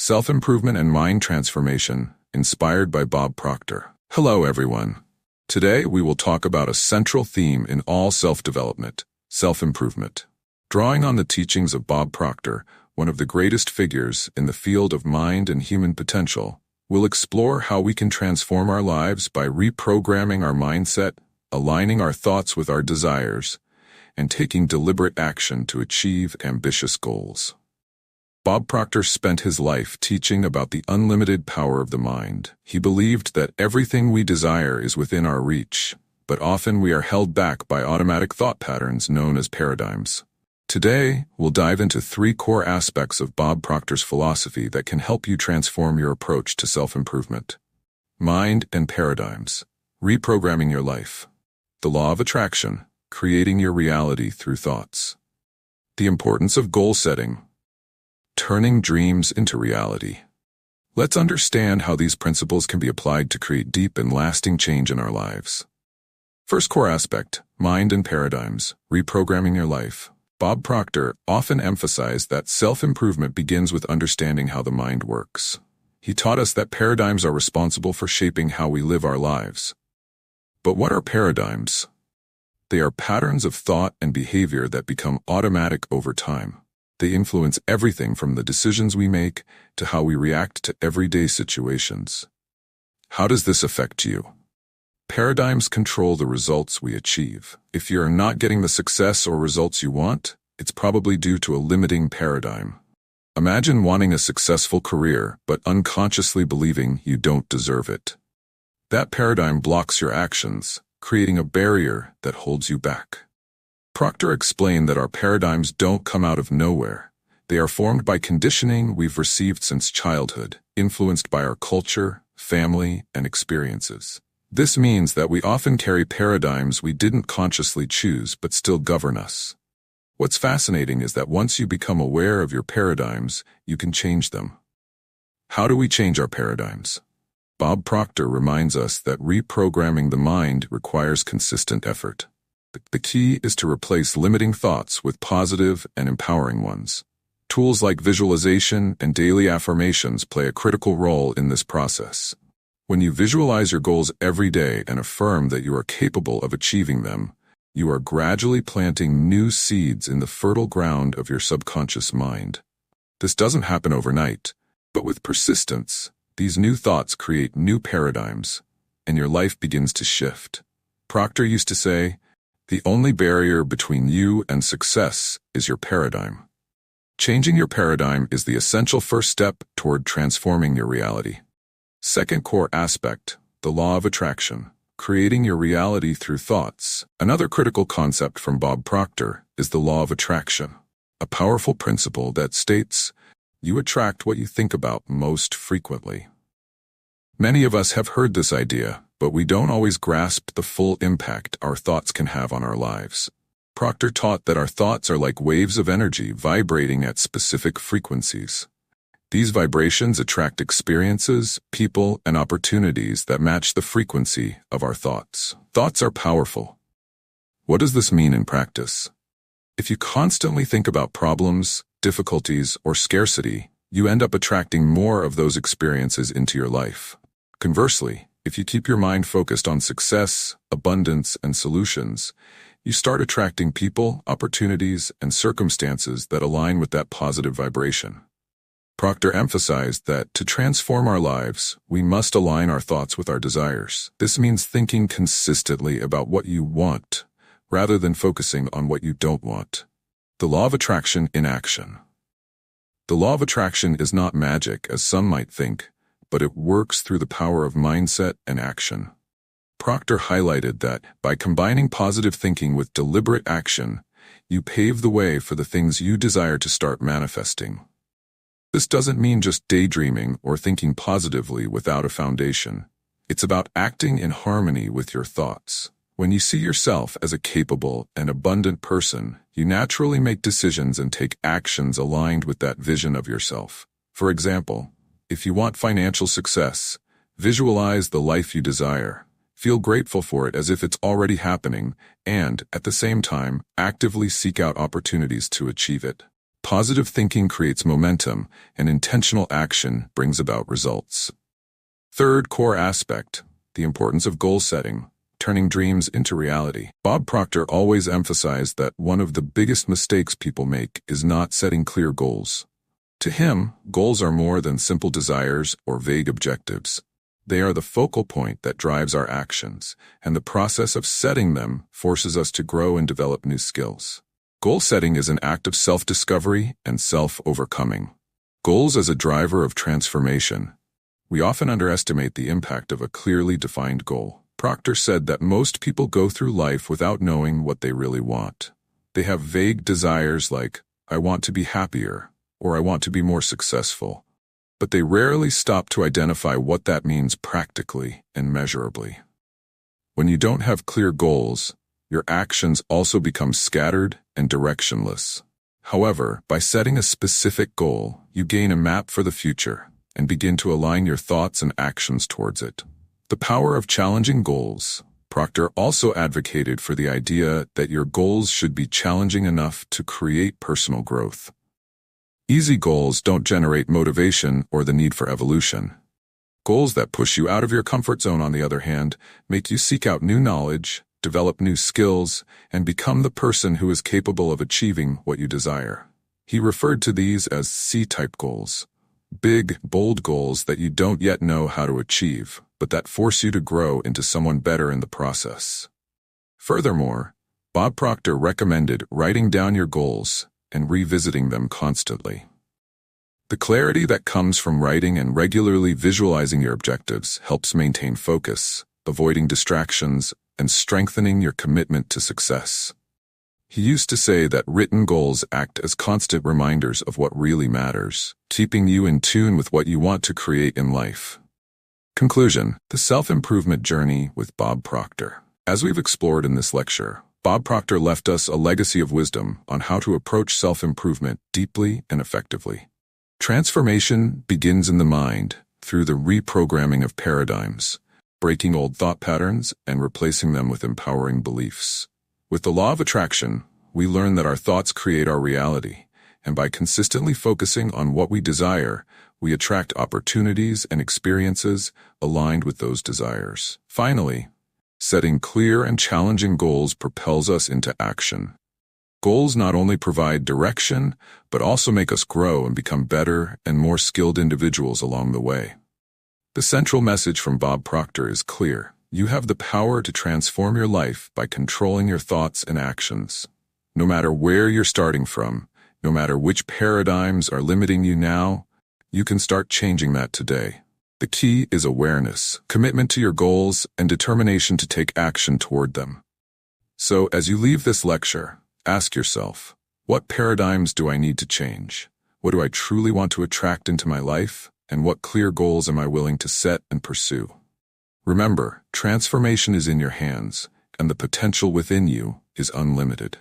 Self-Improvement and Mind Transformation, inspired by Bob Proctor. Hello, everyone. Today, we will talk about a central theme in all self-development, self-improvement. Drawing on the teachings of Bob Proctor, one of the greatest figures in the field of mind and human potential, we'll explore how we can transform our lives by reprogramming our mindset, aligning our thoughts with our desires, and taking deliberate action to achieve ambitious goals. Bob Proctor spent his life teaching about the unlimited power of the mind. He believed that everything we desire is within our reach, but often we are held back by automatic thought patterns known as paradigms. Today, we'll dive into 3 core aspects of Bob Proctor's philosophy that can help you transform your approach to self-improvement. Mind and paradigms. Reprogramming your life. The law of attraction. Creating your reality through thoughts. The importance of goal setting. Turning dreams into reality. Let's understand how these principles can be applied to create deep and lasting change in our lives. First core aspect, mind and paradigms, reprogramming your life. Bob Proctor often emphasized that self-improvement begins with understanding how the mind works. He taught us that paradigms are responsible for shaping how we live our lives. But what are paradigms? They are patterns of thought and behavior that become automatic over time. They influence everything from the decisions we make to how we react to everyday situations. How does this affect you? Paradigms control the results we achieve. If you're not getting the success or results you want, it's probably due to a limiting paradigm. Imagine wanting a successful career but unconsciously believing you don't deserve it. That paradigm blocks your actions, creating a barrier that holds you back. Proctor explained that our paradigms don't come out of nowhere. They are formed by conditioning we've received since childhood, influenced by our culture, family, and experiences. This means that we often carry paradigms we didn't consciously choose but still govern us. What's fascinating is that once you become aware of your paradigms, you can change them. How do we change our paradigms? Bob Proctor reminds us that reprogramming the mind requires consistent effort. The key is to replace limiting thoughts with positive and empowering ones. Tools like visualization and daily affirmations play a critical role in this process. When you visualize your goals every day and affirm that you are capable of achieving them, you are gradually planting new seeds in the fertile ground of your subconscious mind. This doesn't happen overnight, but with persistence, these new thoughts create new paradigms, and your life begins to shift. Proctor used to say, "The only barrier between you and success is your paradigm." Changing your paradigm is the essential first step toward transforming your reality. Second core aspect, the law of attraction, creating your reality through thoughts. Another critical concept from Bob Proctor is the law of attraction, a powerful principle that states, you attract what you think about most frequently. Many of us have heard this idea, but we don't always grasp the full impact our thoughts can have on our lives. Proctor taught that our thoughts are like waves of energy vibrating at specific frequencies. These vibrations attract experiences, people, and opportunities that match the frequency of our thoughts. Thoughts are powerful. What does this mean in practice? If you constantly think about problems, difficulties, or scarcity, you end up attracting more of those experiences into your life. Conversely, if you keep your mind focused on success, abundance, and solutions, you start attracting people, opportunities, and circumstances that align with that positive vibration. Proctor emphasized that to transform our lives, we must align our thoughts with our desires. This means thinking consistently about what you want, rather than focusing on what you don't want. The law of attraction in action. The law of attraction is not magic, as some might think, but it works through the power of mindset and action. Proctor highlighted that by combining positive thinking with deliberate action, you pave the way for the things you desire to start manifesting. This doesn't mean just daydreaming or thinking positively without a foundation. It's about acting in harmony with your thoughts. When you see yourself as a capable and abundant person, you naturally make decisions and take actions aligned with that vision of yourself. For example, if you want financial success, visualize the life you desire. Feel grateful for it as if it's already happening, and, at the same time, actively seek out opportunities to achieve it. Positive thinking creates momentum, and intentional action brings about results. Third core aspect, the importance of goal setting, turning dreams into reality. Bob Proctor always emphasized that one of the biggest mistakes people make is not setting clear goals. To him, goals are more than simple desires or vague objectives. They are the focal point that drives our actions, and the process of setting them forces us to grow and develop new skills. Goal setting is an act of self-discovery and self-overcoming. Goals as a driver of transformation. We often underestimate the impact of a clearly defined goal. Proctor said that most people go through life without knowing what they really want. They have vague desires like, I want to be happier, or I want to be more successful. But they rarely stop to identify what that means practically and measurably. When you don't have clear goals, your actions also become scattered and directionless. However, by setting a specific goal, you gain a map for the future and begin to align your thoughts and actions towards it. The power of challenging goals. Proctor also advocated for the idea that your goals should be challenging enough to create personal growth. Easy goals don't generate motivation or the need for evolution. Goals that push you out of your comfort zone, on the other hand, make you seek out new knowledge, develop new skills, and become the person who is capable of achieving what you desire. He referred to these as C-type goals. Big, bold goals that you don't yet know how to achieve, but that force you to grow into someone better in the process. Furthermore, Bob Proctor recommended writing down your goals and revisiting them constantly. The clarity that comes from writing and regularly visualizing your objectives helps maintain focus, avoiding distractions, and strengthening your commitment to success. He used to say that written goals act as constant reminders of what really matters, keeping you in tune with what you want to create in life. Conclusion: the self-improvement journey with Bob Proctor. As we've explored in this lecture, Bob Proctor left us a legacy of wisdom on how to approach self-improvement deeply and effectively. Transformation begins in the mind through the reprogramming of paradigms, breaking old thought patterns and replacing them with empowering beliefs. With the law of attraction, we learn that our thoughts create our reality, and by consistently focusing on what we desire, we attract opportunities and experiences aligned with those desires. Finally, setting clear and challenging goals propels us into action. Goals not only provide direction, but also make us grow and become better and more skilled individuals along the way. The central message from Bob Proctor is clear. You have the power to transform your life by controlling your thoughts and actions. No matter where you're starting from, no matter which paradigms are limiting you now, you can start changing that today. The key is awareness, commitment to your goals, and determination to take action toward them. So, as you leave this lecture, ask yourself, what paradigms do I need to change? What do I truly want to attract into my life? And what clear goals am I willing to set and pursue? Remember, transformation is in your hands, and the potential within you is unlimited.